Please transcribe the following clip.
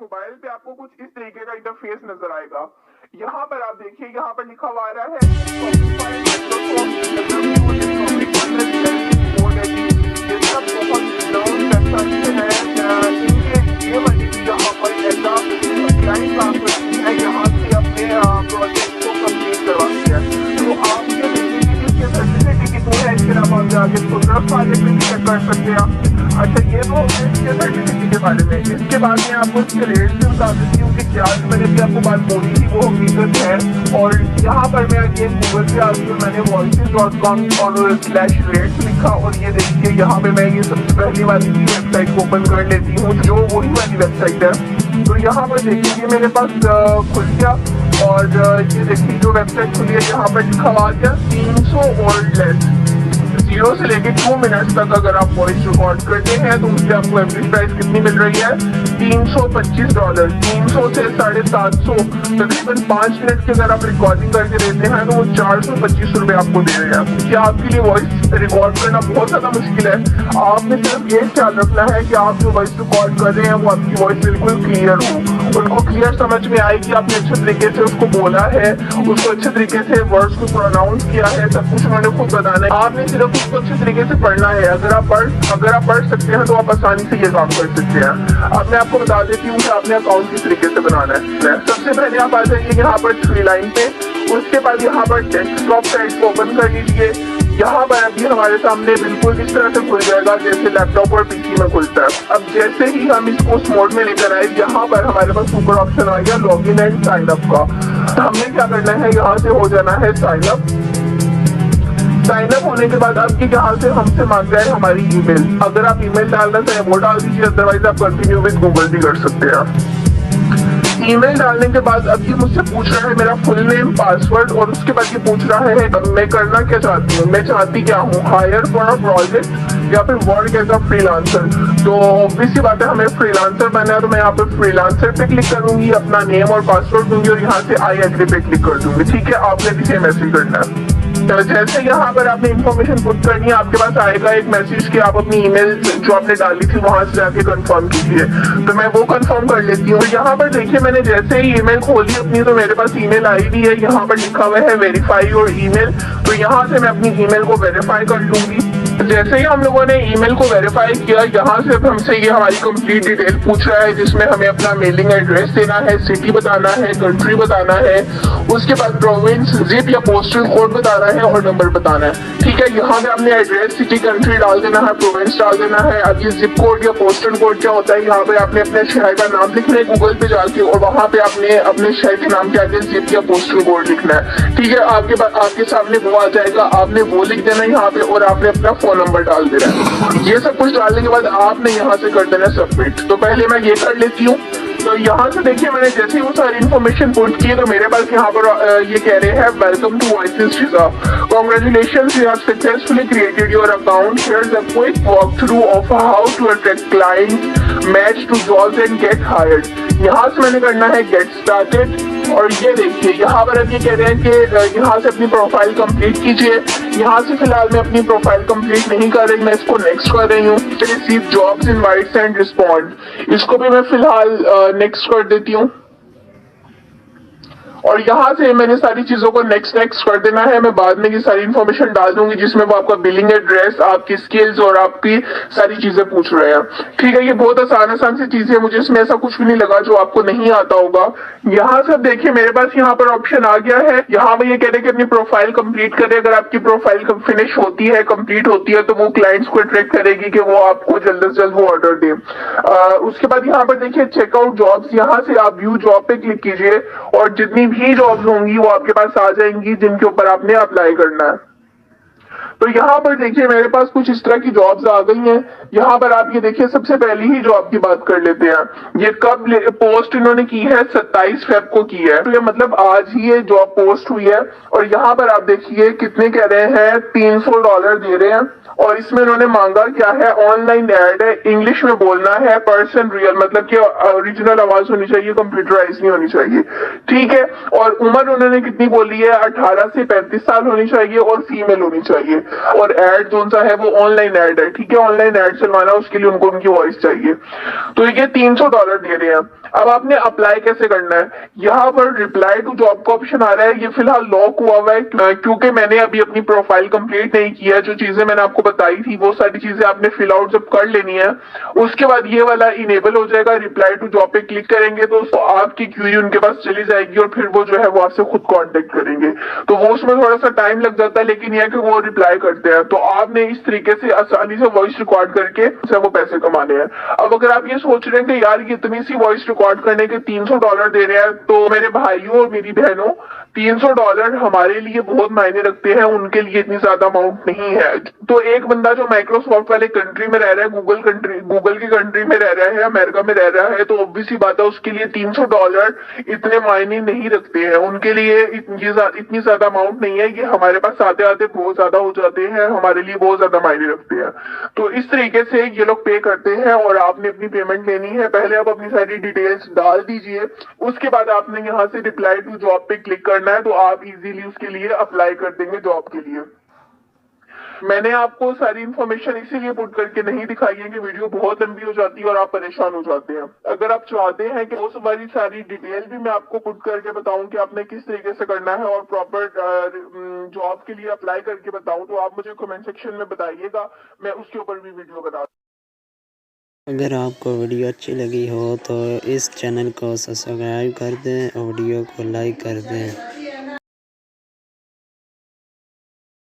Mobile पे आपको कुछ इस तरीके का इंटरफेस नजर आएगा। यहाँ पर आप देखिए, यहाँ पर लिखा हुआ आ रहा है Shopify, Microsoft, ये सब बहुत वेबसाइट है। इनके ये वाली भी यहाँ पर ऐसा क्लाइंट काम करती है, यहाँ से अपने प्रोजेक्ट को कंप्लीट करवाती है। तो आप ये देखेंगे कि इसके सर्टिफिकेट कितने हैं, इसके अलावा आप जाके फोटोग्राफ वाले पे भी चेक कर सकते हैं। अच्छा, ये तो इसके सर्टिफिकेट के बारे में। इसके बाद में आपको इसके रेट भी बता देती हूँ कि क्या मैंने भी आपको बात बोली थी वो हकीकत है। और यहाँ पर मैं ये गूगल पे आ गई और मैंने voices.com और /rates लिखा और ये देखिए यहाँ पे मैं ये सबसे पहली वाली वेबसाइट को ओपन कर लेती हूँ जो वही वाली वेबसाइट है। तो यहाँ पर देखिए मेरे पास खुल गया और ये देखिए जो वेबसाइट खुली है यहाँ पर लिखा हुआ गया 300 और लेस 0 से लेके 2 मिनट तक अगर आप वॉइस रिकॉर्ड करते हैं तो उससे आपको एवरेज प्राइस कितनी मिल रही है, $325। 300 से 750 तकरीबन 5 मिनट की अगर आप रिकॉर्डिंग करके देते हैं तो वो 425 रुपए आपको दे रहे हैं। क्या आपके लिए वॉइस रिकॉर्ड करना बहुत ज्यादा मुश्किल है? आपने सिर्फ ये ख्याल रखना है कि आप जो वॉइस रिकॉर्ड कर रहे हैं वो आपकी वॉइस बिल्कुल क्लियर हो, उनको क्लियर समझ में आए कि आपने अच्छे तरीके से उसको बोला है, उसको अच्छे तरीके से वर्ड्स को प्रोनाउंस किया है, सब कुछ उन्होंने खुद बताना है। आपने सिर्फ उसको अच्छे तरीके से पढ़ना है। अगर आप पढ़ सकते हैं तो आप आसानी से ये काम कर सकते हैं। अब मैं आपको बता देती हूँ कि आपने अकाउंट किस तरीके से बनाना है। सबसे पहले आप आ जाइए यहाँ पर 3 लाइन पे, उसके बाद यहाँ पर डेस्कटॉप साइट को ओपन कर लीजिए। यहाँ पर अभी हमारे सामने बिल्कुल इस तरह से खुल जाएगा जैसे लैपटॉप और पीसी में खुलता है। अब जैसे ही हम इसको उस मोड में लेकर आए, यहाँ पर हमारे पास ऊपर ऑप्शन आ गया लॉगिन एंड साइन अप का। हमने क्या करना है, यहाँ से हो जाना है साइन अप। साइन अप होने के बाद आपके यहाँ से हमसे मांग रहा है हमारी ईमेल। अगर आप ईमेल डालना चाहें वो डाल दीजिए, अदरवाइज आप कंटिन्यू विद गूगल भी कर सकते हैं। ईमेल डालने के बाद अब ये मुझसे पूछ रहा है मेरा फुल नेम, पासवर्ड और उसके बाद ये पूछ रहा है मैं करना क्या चाहती हूँ, मैं चाहती क्या हूँ, हायर फॉर अ प्रोजेक्ट या फिर वर्क एज अ फ्रीलांसर। तो ऑब्वियस सी बात है हमें फ्रीलांसर बनना है, तो मैं यहाँ पे फ्रीलांसर पे क्लिक करूंगी, अपना नेम और पासवर्ड दूंगी और यहाँ से आई एग्री पे क्लिक कर दूंगी। ठीक है, आपने भी सेम ऐसे करना है। तो जैसे यहाँ पर आपने इन्फॉर्मेशन पुट करनी है, आपके पास आएगा एक मैसेज कि आप अपनी ईमेल जो आपने डाली थी वहां से जाके कंफर्म कीजिए। तो मैं वो कंफर्म कर लेती हूँ। यहाँ पर देखिए मैंने जैसे ही ईमेल खोली अपनी तो मेरे पास ईमेल आई भी है, यहाँ पर लिखा हुआ है वेरीफाई योर ईमेल। तो यहाँ से मैं अपनी ईमेल को वेरीफाई कर लूंगी। जैसे ही हम लोगों ने ईमेल को वेरीफाई किया, यहाँ से हमसे ये हमारी कंप्लीट डिटेल पूछ रहा है जिसमें हमें अपना मेलिंग एड्रेस देना है, सिटी बताना है, कंट्री बताना है, उसके बाद प्रोविंस, जिप या पोस्टल कोड बताना है और नंबर बताना है। ठीक है, यहाँ पे आपने एड्रेस, सिटी, कंट्री डाल देना है, प्रोविंस डाल देना है। अब ये जिप कोड या पोस्टल कोड क्या होता है, यहाँ पे आपने अपने शहर का नाम लिखना है गूगल पे जाके और वहाँ पे आपने अपने शहर के नाम के आगे जिप या पोस्टल कोड लिखना है। ठीक है, आपके सामने वो आ जाएगा, आपने वो लिख देना है यहाँ पे और आपने अपना फोन नंबर डाल देना है। ये सब कुछ डालने के बाद आपने यहाँ से कर देना सबमिट। तो पहले मैं ये कर लेती हूँ। तो यहाँ से देखिए मैंने जैसे ही वो सारी इन्फॉर्मेशन पुट की तो मेरे पास यहाँ पर ये कह रहे हैं welcome to voices visa, congratulations you have successfully created your account, here is a quick walk through of how to attract clients, match to jobs and get hired. यहाँ से मैंने करना है गेट स्टार्टेड और ये देखिए यहाँ पर अब ये कह रहे हैं कि यहाँ से अपनी प्रोफाइल कंप्लीट कीजिए। यहाँ से फिलहाल मैं अपनी प्रोफाइल कंप्लीट नहीं कर रही, मैं इसको नेक्स्ट कर रही हूँ। Receive jobs invites and respond, इसको भी मैं फिलहाल नेक्स्ट कर देती हूँ और यहाँ से मैंने सारी चीजों को नेक्स्ट कर देना है। मैं बाद में ये सारी इन्फॉर्मेशन डाल दूंगी जिसमें वो आपका बिलिंग एड्रेस, आपकी स्किल्स और आपकी सारी चीजें पूछ रहे हैं। ठीक है, ये बहुत आसान सी चीजें है, मुझे इसमें ऐसा कुछ भी नहीं लगा जो आपको नहीं आता होगा। यहाँ से देखिए मेरे पास यहाँ पर ऑप्शन आ गया है, यहाँ पर ये कह रहे हैं कि अपनी प्रोफाइल कंप्लीट करें। अगर आपकी प्रोफाइल फिनिश होती है, कंप्लीट होती है तो वो क्लाइंट्स को अट्रैक्ट करेगी कि वो आपको जल्द से जल्द वो ऑर्डर दे। उसके बाद यहाँ पर देखिए चेकआउट जॉब्स, यहाँ से आप व्यू जॉब पे क्लिक कीजिए और जितनी भी जॉब्स होंगी वो आपके पास आ जाएंगी जिनके ऊपर आपने अप्लाई करना है। तो यहाँ पर देखिए मेरे पास कुछ इस तरह की जॉब्स आ गई हैं। यहाँ पर आप ये देखिए सबसे पहली ही जॉब की बात कर लेते हैं। ये कब पोस्ट इन्होंने की है, 27 फेब को की है, तो ये मतलब आज ही ये जॉब पोस्ट हुई है। और यहाँ पर आप देखिए कितने कह रहे हैं, $300 दे रहे हैं और इसमें इन्होंने मांगा क्या है, ऑनलाइन एड है, इंग्लिश में बोलना है, पर्सन रियल मतलब कि ओरिजिनल आवाज होनी चाहिए, कंप्यूटराइज नहीं होनी चाहिए। ठीक है, और उम्र उन्होंने कितनी बोली है, 18 से 35 साल होनी चाहिए और फीमेल होनी चाहिए। और एड जो सा है वो ऑनलाइन एड है। ठीक है, ऑनलाइन एड चलवाना उसके लिए उनको उनकी वॉइस चाहिए। तो ये $300 दे रहे हैं। अब आपने अप्लाई कैसे करना है, यहाँ पर रिप्लाई टू जॉब का ऑप्शन आ रहा है, ये फिलहाल लॉक हुआ हुआ है क्योंकि मैंने अभी अपनी प्रोफाइल कंप्लीट नहीं किया। जो चीजें मैंने आपको बताई थी वो सारी चीजें आपने फिल आउट जब कर लेनी है, उसके बाद ये वाला इनेबल हो जाएगा। रिप्लाई टू जॉब पे क्लिक करेंगे तो आपकी क्यूरी उनके पास चली जाएगी और फिर वो जो है वो आपसे खुद कांटेक्ट करेंगे। तो वो उसमें थोड़ा सा टाइम लग जाता है, लेकिन यह कि वो रिप्लाई करते हैं। तो आपने इस तरीके से आसानी से वॉइस रिकॉर्ड करके से वो पैसे कमाने हैं। अब अगर आप ये सोच रहे हैं कि यार ये इतनी सी वॉइस रिकॉर्ड करने के $300 दे रहे हैं, तो मेरे भाइयों और मेरी बहनों, $300 हमारे लिए बहुत मायने रखते हैं, उनके लिए इतनी ज्यादा अमाउंट नहीं है। तो एक बंदा जो माइक्रोसॉफ्ट वाले कंट्री में रह रहा है, गूगल की कंट्री में रह रहा है, अमेरिका में रह रहा है, तो ऑब्वियसली बात है उसके लिए $300 इतने मायने नहीं रखते हैं। उनके लिए इतनी ज्यादा अमाउंट नहीं है, कि हमारे पास आते आते बहुत ज्यादा हो जाते हैं, हमारे लिए बहुत ज्यादा मायने रखते हैं। तो इस तरीके से ये लोग पे करते हैं और आपने अपनी पेमेंट लेनी है। पहले आप अपनी सारी डिटेल्स डाल दीजिए, उसके बाद आपने यहाँ से रिप्लाई टू जॉब पे क्लिक करना है, तो आप इजीली उसके लिए अप्लाई कर देंगे जॉब के लिए। मैंने आपको सारी इन्फॉर्मेशन इसीलिए पुट करके नहीं दिखाई है कि वीडियो बहुत लंबी हो जाती है और आप परेशान हो जाते हैं। अगर आप चाहते हैं कि उस वाली सारी डिटेल भी मैं आपको पुट करके बताऊं कि आपने किस तरीके से करना है और प्रॉपर जॉब के लिए अप्लाई करके बताऊं, तो आप मुझे कमेंट सेक्शन में बताइएगा, मैं उसके ऊपर भी वीडियो बना। अगर आपको वीडियो अच्छी लगी हो तो इस चैनल को सब्सक्राइब कर दें और वीडियो को लाइक कर दें।